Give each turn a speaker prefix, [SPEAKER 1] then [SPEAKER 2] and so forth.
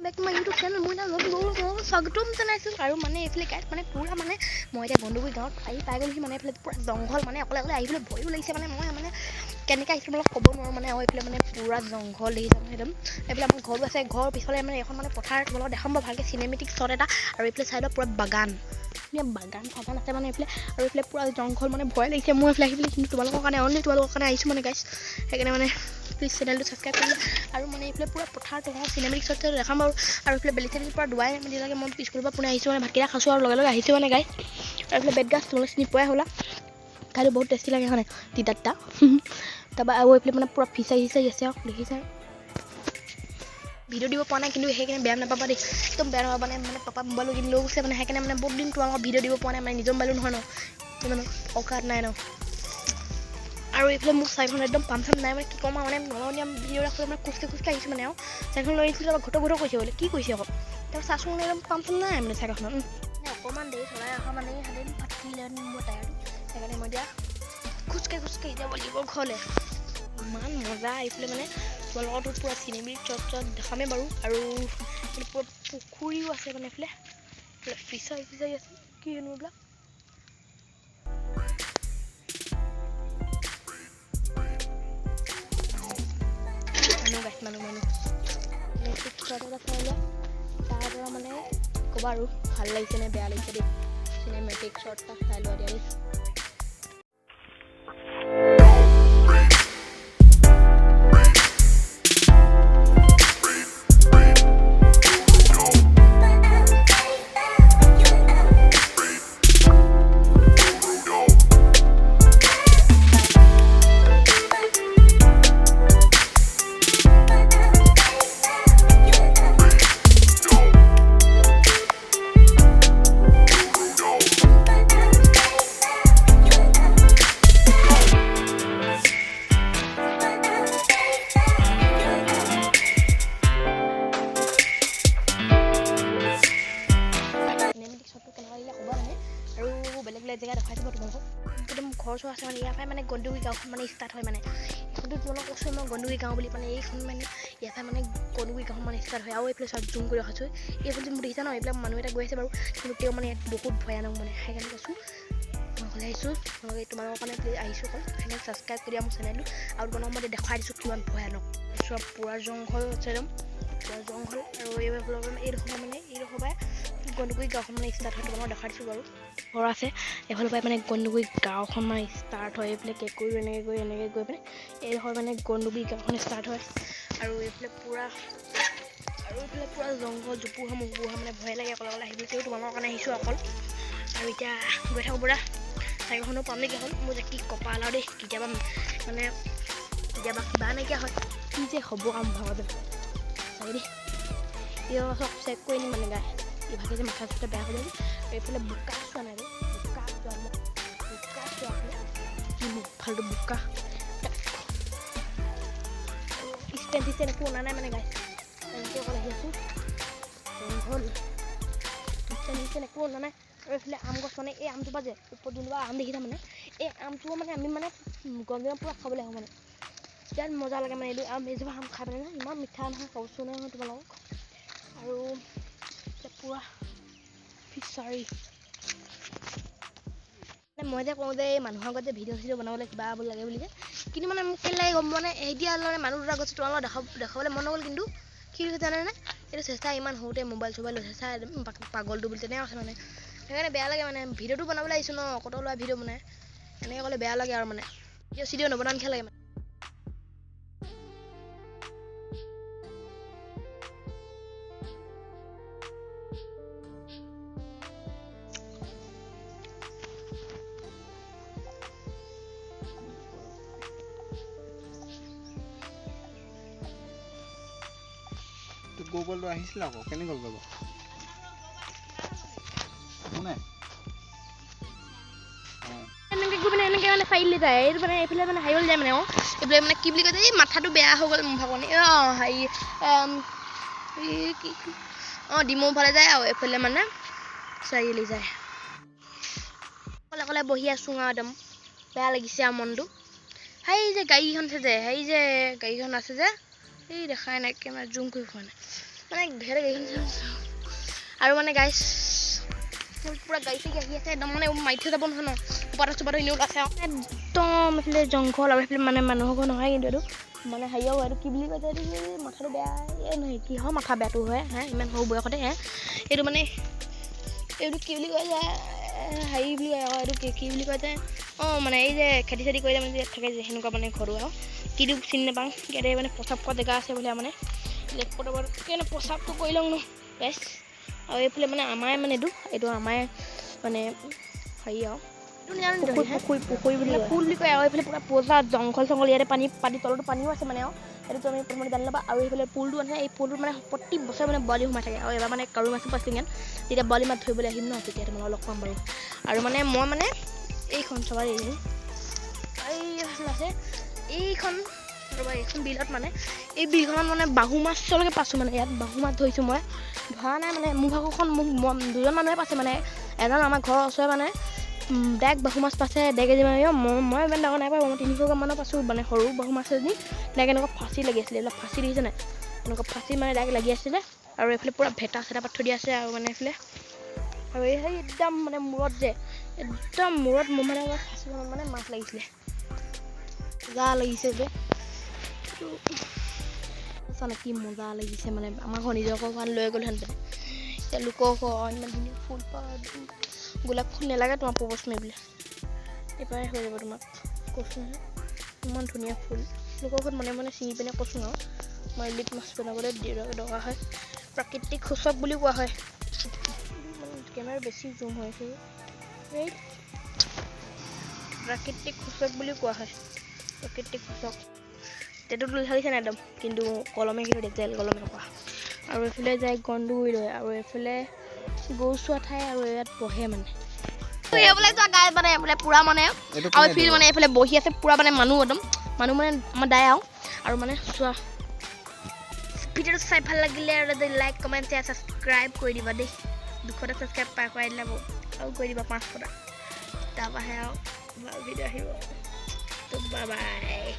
[SPEAKER 1] back to my YouTube channel মই স্বাগতম জনাইছোঁ আৰু মানে এইফালে গাইছ মানে পুৰা মানে মই এতিয়া গণ্ডগুৰি গাঁৱত আহি পাই গ'লোহি মানে এইফালে পুৰা জংঘল মানে অকলে আহিবলৈ ভয়ো লাগিছে মানে মই মানে কেনেকৈ আহিছোঁ অলপ ক'ব নোৱাৰোঁ মানে আৰু এইফালে মানে পুৰা জংঘল দেখিছে মানে একদম এইফালে আমাৰ ঘৰো আছে ঘৰৰ পিছফালে মানে এখন মানে পথাৰ তোমালোকক দেখাম মই ভালকৈ চিনেমেটিক শ্বট এটা আৰু এইফালে চাইডত পুৰা বাগান চাগান আছে মানে এইফালে আৰু এইফালে পুৰা জংঘল মানে ভয় লাগিছে মই এইফালে আহিবলৈ কিন্তু তোমালোকৰ কাৰণে অনলি তোমালোকৰ কাৰণে আহিছোঁ মানে গাইছ সেইকাৰণে মানে প্লিজ চেনেলটো ছাবস্ক্ৰাইব কৰিলে আৰু মানে এইফালে পুৰা পথাৰ চিনেমেটিক শ্বট দেখাম বাৰু আৰু এইফালে বেলিচাৰি পৰা দুৱাই মেলিলৈকে মই স্কুলৰ পৰা পোনে আহিছোঁ মানে ভাতকেইটা খাইছোঁ আৰু লগে আহিছোঁ মানে গাইছ আৰু এইফালে বেত গাছ তোমালোকে চিনি পোৱাই হ'লা খালি বহুত টেষ্টি লাগে মানে তিতা তাৰপৰা আৰু এইফালে মানে পুৰা ফিচাৰি আছে আৰু দেখিছে ভিডিঅ' দিব পৰা নাই কিন্তু সেইকাৰণে বেয়া নাপাবা দেই একদম বেয়া নাপাবা মানে পাপা মোবাইলো কিনি লৈ গৈছে মানে সেইকাৰণে মানে বহুত দিন তোমালোকৰ ভিডিঅ' দিব পৰা নাই মানে নিজৰ মোবাইলো নহয় ন ইমান অকাত নাই ন আৰু এইফালে মোক চাইখন একদম পাম চাম নাই মানে কি ক'ম মানে নলনীয়া ভিডিঅ' ৰাখোঁ মানে খোজকাঢ়ি আহিছোঁ মানে আৰু চাইখন লৈ আহিছিলোঁ তাৰপৰা ঘটো কৈছে বোলে কি কৈছে আকৌ তাৰপৰা চাচোন মানে একদম পাম চাম নাই মানে চাইকেলখন মানে অকণমান দেৰি চলাই অহা মানে সাধাৰণ ফাটিলে মোৰ টায়াৰটো সেইকাৰণে মই এতিয়া খোজকাঢ়ি যাব লাগিব ঘৰলৈ ইমান মজা এইফালে মানে তোমালোকৰতো পুৰা চিনেমেটিক শ্বট দেখামেই বাৰু আৰু পুৰা পুখুৰীও আছে মানে এইফালে ফিচাৰি আছে কি হেনো এইবিলাক মানুহ শ্বট এটা চাই লোৱা তাৰ পৰা মানে ক'বা আৰু ভাল লাগিছে নে বেয়া লাগিছে দেই চিনেমেটিক শ্বট এটা চাই লোৱা দিয়া দেই জেগা দেখাই দিব তোমালোকক একদম ঘৰ চৰ আছে মানে ইয়াৰ পৰাই মানে গণ্ডগুৰি গাঁওখন মানে ষ্টাৰ্ট হয় মানে এইটো তোমালোকক কৈছোঁ মই গণ্ডগুৰি গাঁও বুলি মানে এইখন মানে ইয়াৰ পৰাই মানে গণ্ডগুৰি গাঁও মানে ষ্টাৰ্ট হয় আৰু এইফালে চব জুম কৰি ৰখাইছোঁ এইফালে মোৰ দেখিছা ন এইবিলাক মানুহ এটা গৈ আছে বাৰু কিন্তু তেওঁ মানে ইয়াত বহুত ভয়ানক মানে সেইকাৰণে কৈছোঁ মই ঘৰলৈ আহিছোঁ তোমালোকৰ কাৰণে প্লিজ আহিছোঁ অকল সেইকাৰণে ছাবস্ক্ৰাইব কৰি দিয়া মোৰ চেনেলটো আৰু তোমালোকক মই দেখাই দিছোঁ কিমান ভয়ানক চব পুৰা জংঘল আছে একদম পুৰা জংঘল আৰু এইডোখৰ পৰাই গণ্ডগুৰি গাঁওখন মানে ষ্টাৰ্ট হয় তোমালোকক দেখাই দিছোঁ বাৰু ঘৰ আছে এইফালৰ পৰাই মানে গণ্ডগুৰি গাঁওখন মানে ষ্টাৰ্ট হয় এইফালে কেঁকুৰি এনেকৈ গৈ পিনে এইডোখৰ মানে গণ্ডগুৰি গাঁওখন ষ্টাৰ্ট হয় আৰু এইফালে পুৰা জংঘল জোপোহা মানে ভয় লাগে অকলে আহিবলৈ তেওঁ তোমালোকৰ কাৰণে আহিছোঁ অকল আৰু এতিয়া গৈ থাকোঁ পুৰা চাইকেলখনো পাম নেকি এখন মোৰ যে কি কপাল আৰু দেই কেতিয়াবা কিবা নাইকিয়া হয় কি যে হ'ব কাম ভাবতে চাগে দেই চব চেক কৰি নিম মানে গাই ইভাগে যে মাথা চাথা বেয়া হৈ যায় এইফালে বোকা চোৱা নাই বোকা চোৱা কি ফাল্টু বোকা ষ্টেণ্ড একো অনা নাই মানে গাই এনেকৈ অকল আহি আছোঁ জংঘল ষ্টেণ্ড একো অনা নাই আৰু এইফালে আম গছ মানে এই আমজোপা যে ওপৰত যোনজোপা আম দেখিছা মানে এই আমটো মানে আমি মানে গৰম দিনত পূৰা খাবলৈ আহোঁ মানে বিৰাট মজা লাগে মানে এইজোপা আম খাই পেলাই ইমান মিঠা নহয় কৈছোঁ নহয় তোমালোকক আৰু পুৰা ফিচাৰি মই যে কওঁ যে এই মানুহৰ আগত যে ভিডিঅ' চিডিঅ' বনাবলৈ কিবা লাগে বুলি যে কিন্তু মানে মোক কেলৈ লাগে গম পোৱা নাই এতিয়া মানে মানুহ দুটা গৈছে তোমালোকক দেখাবলৈ মন নগ'ল কিন্তু কি হৈছে জানেনে এইটো চেষ্টা ইমান সৰুতে মোবাইল চেষ্টা পাগলটো বুলি তেনেকৈ আছে মানে সেইকাৰণে বেয়া লাগে মানে ভিডিঅ'টো বনাবলৈ আহিছোঁ ন কত লোৱা ভিডিঅ' বনাই এনেকৈ ক'লে বেয়া লাগে আৰু মানে ভিডিঅ' চিডিঅ' নবনাওঁ নিচিনা লাগে মানে
[SPEAKER 2] গুগলটো আহিছিল আকৌ কেনেকৈ গ'ল যাব কোনে
[SPEAKER 1] এনেকৈ গৈ মানে এনেকৈ মানে চাৰিআলি যায় এইটো মানে এইফালে মানে হাৰিবলৈ যায় মানে এইফালে মানে কি বুলি কয় যে এই মাথাটো বেয়া হৈ গ'ল মোৰ ভাগনি হেৰি কি ডিমৌ ফালে যায় আৰু এইফালে মানে চাৰিআলি যায় অকলে বহি আছোঁ আৰু একদম বেয়া লাগিছে আৰু মনটো সেই যে গাড়ীখন আছে যে গাড়ীখন আছে যে এই দেখাই নাই কেমেৰা জুম কৰি খোৱা নাই মানে ধেৰ গাড়ীখন আৰু মানে গাইছ পুৰা গাড়ী চাড়ী আহি আছে একদম মানে মাৰি থৈ যাব নহয় ন ওপৰত চোপাটো এনেও ওলাইছে আৰু একদম এইফালে জংঘল আৰু এইফালে মানে মানুহৰ ঘৰ নহয় কিন্তু এইটো মানে হেৰিও এইটো কি বুলি কয় এইটো মাথাটো বেয়া নহয় কিহৰ মাথা বেয়াটো হয় হা ইমান সৰু বয়সতে এইটো মানে এইটো কি বুলি কয় যে হেৰি বুলি কয় আকৌ এইটো কি বুলি কয় যে মানে এই যে খেতি চেতি কৰিলে মানে থাকে যে সেনেকুৱা মানে ঘৰো আৰু কিন্তু চিনি নাপাওঁ ইয়াতে মানে প্ৰস্ৰাৱ কৰা জেগা আছে বুলি মানে লেপটপত কেনে প্ৰস্ৰাৱটো কৰি লওঁ ন বেষ্ট আৰু এইফালে মানে আমাৰে মানে এইটো আমাৰে মানে হেৰি আৰু পুখুৰী বুলি পুল বুলি কয় আৰু এইফালে পুৰা পজা জংঘল চংঘল ইয়াতে পানী তলতো পানীও আছে মানে আৰু এইটো তুমি প্ৰথমতে জানি ল'বা আৰু এইফালে পুলটো আছে এই পুলটোত মানে প্ৰতি বছৰে মানে বৰালি সোমাই থাকে আৰু এবাৰ মানে কাৱৈ মাছো পাইছোঁ ইয়াত যেতিয়া বৰালি মাছ ধৰিবলৈ আহিম ন তেতিয়া তোমালোকক লগ পাম বাৰু আৰু মানে মই মানে এইখন চবাৰ এইখন আছে এইখন ৰ'বা এইখন বিলত মানে এই বিলখনত মানে বাহু মাছলৈকে পাইছোঁ মানে ইয়াত বাহু মাছ ধৰিছোঁ মই ধৰা নাই মানে মোৰ ভাগৰখন মোক দুজন মানুহে পাইছে মানে এজন আমাৰ ঘৰৰ ওচৰে মানে ডাইৰেক্ট বাহু মাছ পাইছে 1.5 কেজি মানে মই ইমান ডাঙৰ নাই পাওঁ মই 300 গ্ৰাম মানৰ পাইছোঁ মানে সৰু বাহু মাছ এজনী ডাইৰেক্ট এনেকুৱা ফাঁচি লাগি আছিলে এইবিলাক ফাঁচি দেখিছে নাই এনেকুৱা ফাঁচি মানে ডাইৰেক্ট লাগি আছিলে আৰু এইফালে পূৰা ভেটা চেটা পাত থৈ দিয়া আছে আৰু মানে এইফালে আৰু এই একদম মানে মূৰত যে একদম মূৰত মোৰ মানে ফাঁচি মানে মাছ লাগিছিলে মজা লাগিছে যে চানে কি মজা লাগিছে মানে আমাৰ ঘৰ নিজৰ ঘৰ লৈ গ'লহেঁতেন এতিয়া লোকৰ ঘৰ ইমান ধুনীয়া ফুল পাত গোলাপ ফুল নালাগে তোমাক প্ৰপ'জ মাৰিবলৈ এইবাৰে হৈ যাব তোমাক কৈছোঁ নহয় ইমান ধুনীয়া ফুল লোকৰ ঘৰত মনে মনে ছিঙি পিনে কৈছোঁ আৰু মই লিপ মাছ বনাবলৈ দৰকাৰ হয় প্ৰাকৃতিক সূচক বুলিও কোৱা হয় কেমেৰা বেছি জুম হৈছে এই প্ৰাকৃতিক সূচক বুলিও কোৱা হয় প্ৰাকৃতিক সূচক তেটো তুলি ঢালিছে নাই একদম কিন্তু কলমে কিন্তু তেল কলমে নপৰা আৰু এইফালে যায় গন্দুগুৰি লৈ আৰু এইফালে গৰু চোৱা ঠাই আৰু ইয়াত বহে মানে এইফালে যোৱা গাই মানে এইফালে পুৰা মানে আৰু ফিল মানে এইফালে বহি আছে পুৰা মানে মানুহ মানে আমাৰ দাই আৰু মানে চোৱা ভিডিঅ'টো চাই ভাল লাগিলে আৰু লাইক কমেণ্ট শ্বেয়াৰ ছাবস্ক্ৰাইব কৰি দিবা দেই 200টা ছাবস্ক্ৰাইব পাই কৰাই দিলে আৰু কৰি দিবা 500টা তাৰপৰাহে আৰু ভাল ভিডিঅ' আহিব তো বাই বাই